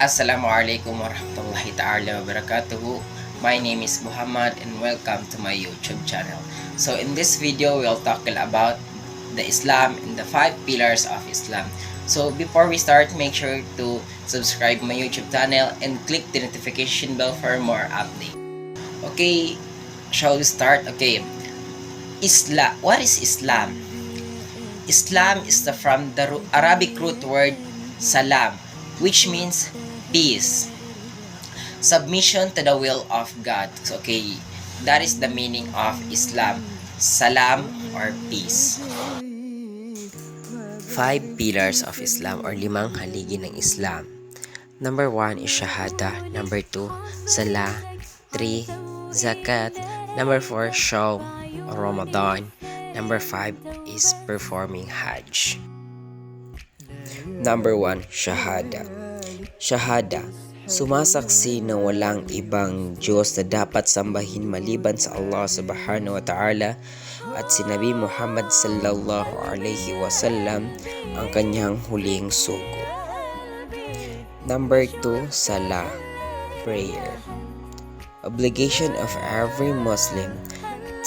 Assalamualaikum warahmatullahi ta'ala wabarakatuh. My name is Muhammad and welcome to my YouTube channel. So in this video, we'll talk about the Islam and the 5 pillars of Islam. So before we start, make sure to subscribe my YouTube channel and click the notification bell for more updates. Okay, shall we start? Okay, Islam. What is Islam? Islam is from the Arabic root word salam, which means peace, submission to the will of God. So, okay, that is the meaning of Islam, salam or peace. 5 pillars of Islam or 5 haligi ng Islam. Number 1 is Shahada. Number 2, Salah. 3, Zakat. Number 4, Shawm or Ramadan. Number 5 is performing Hajj. Number 1, Shahada. Shahada, sumasaksi na walang ibang Diyos na dapat sambahin maliban sa Allah subhanahu wa ta'ala at si Nabi Muhammad sallallahu alaihi wasallam ang kanyang huling sugo. Number 2, Salah, prayer. Obligation of every Muslim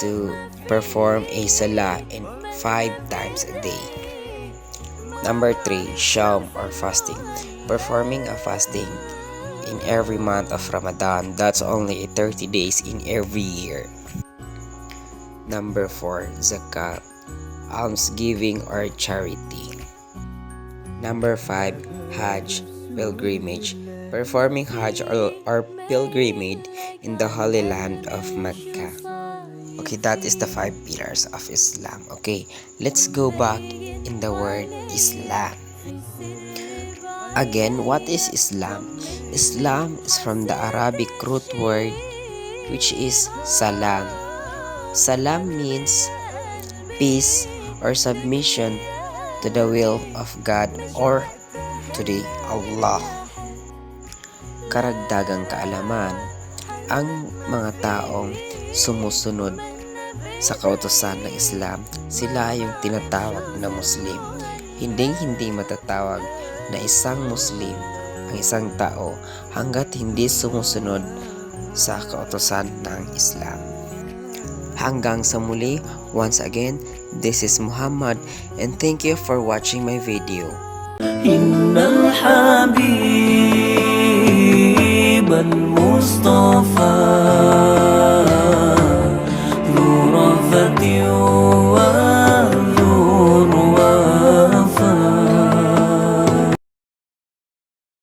to perform a salah in 5 times a day. Number 3, Shawm or fasting. Performing a fasting in every month of Ramadan. That's only 30 days in every year. Number 4, Zakat. Almsgiving or charity. Number 5, Hajj, pilgrimage. Performing Hajj or pilgrimage in the Holy Land of Mecca. Okay, that is the 5 pillars of Islam. Okay, let's go back in the word Islam. Again, what is Islam? Islam is from the Arabic root word which is salam. Salam means peace or submission to the will of God or to the Allah. Karagdagang kaalaman, ang mga taong sumusunod sa kautusan ng Islam, sila yung tinatawag na Muslim. Hindi matatawag na isang Muslim ang isang tao hanggat hindi sumusunod sa kautusan ng Islam. Hanggang sa muli, once again, this is Muhammad and thank you for watching my video. Innal Habib al-Mustafa